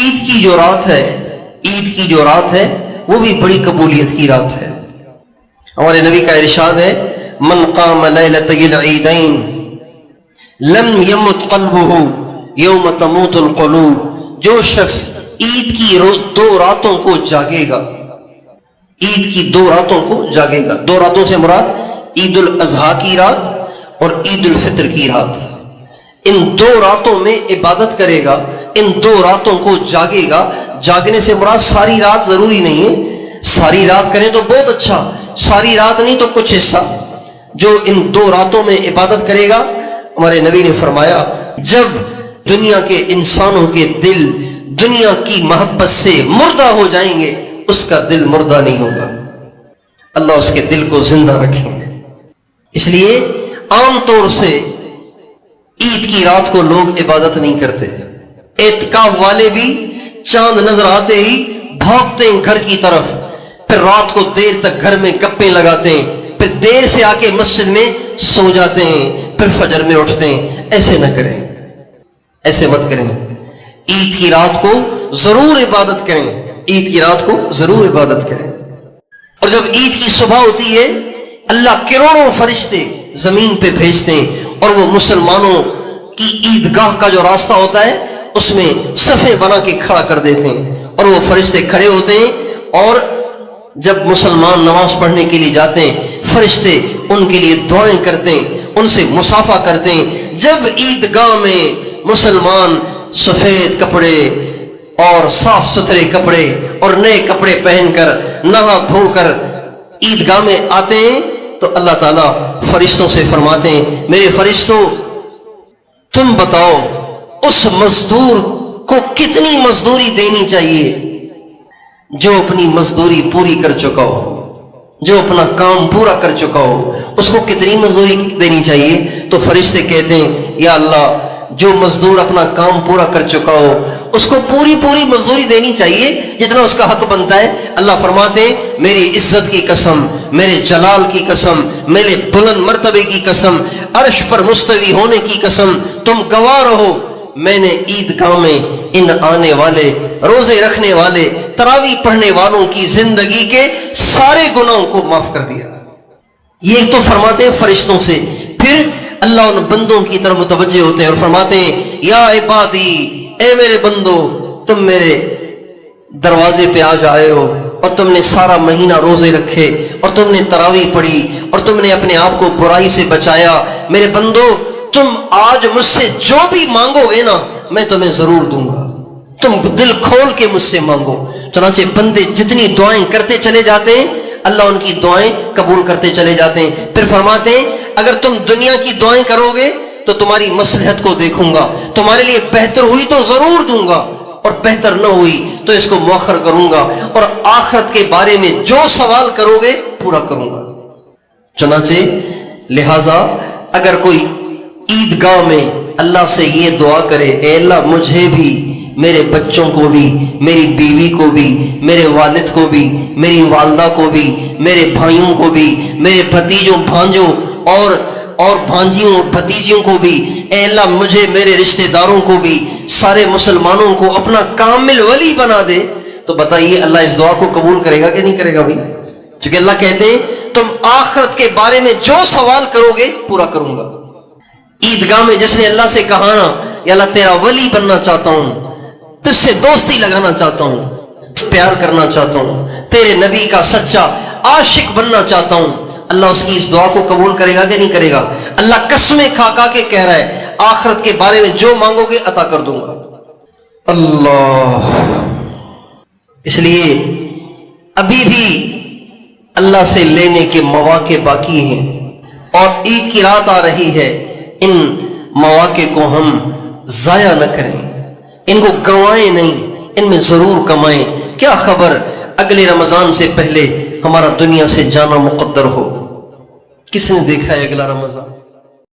عید کی جو رات ہے، عید کی جو رات ہے وہ بھی بڑی قبولیت کی رات ہے۔ ہمارے نبی کا ارشاد ہے من قام لیلۃ العیدین لم یمت قلبہ یوم تموت القلوب، جو شخص عید کی دو راتوں کو جاگے گا، عید کی دو راتوں کو جاگے گا، دو راتوں سے مراد عید الاضحیٰ کی رات اور عید الفطر کی رات، ان دو راتوں میں عبادت کرے گا، ان دو راتوں کو جاگے گا۔ جاگنے سے مراد ساری رات ضروری نہیں ہے، ساری رات کریں تو بہت اچھا، ساری رات نہیں تو کچھ حصہ۔ جو ان دو راتوں میں عبادت کرے گا، ہمارے نبی نے فرمایا جب دنیا کے انسانوں کے دل دنیا کی محبت سے مردہ ہو جائیں گے، اس کا دل مردہ نہیں ہوگا، اللہ اس کے دل کو زندہ رکھیں گے۔ اس لیے عام طور سے عید کی رات کو لوگ عبادت نہیں کرتے۔ اعتکاف والے بھی چاند نظر آتے ہی بھاگتے ہیں گھر کی طرف، پھر رات کو دیر تک گھر میں گپیں لگاتے ہیں، پھر دیر سے آ کے مسجد میں سو جاتے ہیں، پھر فجر میں اٹھتے ہیں۔ ایسے نہ کریں، ایسے مت کریں۔ عید کی رات کو ضرور عبادت کریں، عید کی رات کو ضرور عبادت کریں۔ اور جب عید کی صبح ہوتی ہے، اللہ کروڑوں فرشتے زمین پہ بھیجتے ہیں اور وہ مسلمانوں کی عیدگاہ کا جو راستہ ہوتا ہے اس میں صفیں بنا کے کھڑا کر دیتے ہیں، اور وہ فرشتے کھڑے ہوتے ہیں، اور جب مسلمان نماز پڑھنے کے لیے جاتے ہیں فرشتے ان کے لیے دعائیں کرتے ہیں، ان سے مصافحہ کرتے ہیں۔ جب عیدگاہ میں مسلمان سفید کپڑے اور صاف ستھرے کپڑے اور نئے کپڑے پہن کر نہا دھو کر عیدگاہ میں آتے ہیں تو اللہ تعالیٰ فرشتوں سے فرماتے ہیں میرے فرشتوں تم بتاؤ اس مزدور کو کتنی مزدوری دینی چاہیے جو اپنی مزدوری پوری کر چکا ہو، جو اپنا کام پورا کر چکا ہو، اس کو کتنی مزدوری دینی چاہیے؟ تو فرشتے کہتے ہیں یا اللہ جو مزدور اپنا کام پورا کر چکا ہو اس کو پوری مزدوری دینی چاہیے جتنا اس کا حق بنتا ہے۔ اللہ فرماتے ہیں میری عزت کی قسم، میرے جلال کی قسم، میرے بلند مرتبے کی قسم، عرش پر مستوی ہونے کی قسم، تم گواہ رہو میں نے عیدگاہ میں ان آنے والے روزے رکھنے والے تراویح پڑھنے والوں کی زندگی کے سارے گناہوں کو معاف کر دیا۔ یہ ایک تو فرماتے ہیں فرشتوں سے، پھر اللہ ان بندوں کی طرف متوجہ ہوتے ہیں اور فرماتے ہیں یا عبادی، اے میرے بندو تم میرے دروازے پہ آج آئے ہو اور تم نے سارا مہینہ روزے رکھے اور تم نے تراویح پڑھی اور تم نے اپنے آپ کو برائی سے بچایا، میرے بندو تم آج مجھ سے جو بھی مانگو گے نا میں تمہیں ضرور دوں گا، تم دل کھول کے مجھ سے مانگو۔ چنانچہ بندے جتنی دعائیں کرتے چلے جاتے ہیں اللہ ان کی دعائیں قبول کرتے چلے جاتے ہیں۔ پھر فرماتے ہیں اگر تم دنیا کی دعائیں کرو گے تو تمہاری مصلحت کو دیکھوں گا، تمہارے لیے بہتر ہوئی تو ضرور دوں گا اور بہتر نہ ہوئی تو اس کو مؤخر کروں گا، اور آخرت کے بارے میں جو سوال کرو گے پورا کروں گا۔ چنانچہ لہذا اگر کوئی عیدگاہ میں اللہ سے یہ دعا کرے اے اللہ مجھے بھی، میرے بچوں کو بھی، میری بیوی کو بھی، میرے والد کو بھی، میری والدہ کو بھی، میرے بھائیوں کو بھی، میرے بھتیجوں بھانجوں اور بھانجیوں بھتیجیوں کو بھی، اے اللہ مجھے میرے رشتہ داروں کو بھی، سارے مسلمانوں کو اپنا کامل ولی بنا دے، تو بتائیے اللہ اس دعا کو قبول کرے گا کہ نہیں کرے گا بھائی؟ چونکہ اللہ کہتے ہیں تم آخرت کے بارے میں جو سوال کرو گے پورا کروں گا۔ عیدگاہ میں جس نے اللہ سے کہا نا یا اللہ تیرا ولی بننا چاہتا ہوں، تجھ سے دوستی لگانا چاہتا ہوں، پیار کرنا چاہتا ہوں، تیرے نبی کا سچا عاشق بننا چاہتا ہوں، اللہ اس کی اس دعا کو قبول کرے گا کہ نہیں کرے گا؟ اللہ قسمیں کھا کے کہہ رہا ہے آخرت کے بارے میں جو مانگو گے عطا کر دوں گا۔ اللہ، اس لیے ابھی بھی اللہ سے لینے کے مواقع باقی ہیں اور عید کی رات آ رہی ہے، ان مواقع کو ہم ضائع نہ کریں، ان کو گنوائیں نہیں، ان میں ضرور کمائیں۔ کیا خبر اگلے رمضان سے پہلے ہمارا دنیا سے جانا مقدر ہو؟ کس نے دیکھا ہے اگلا رمضان؟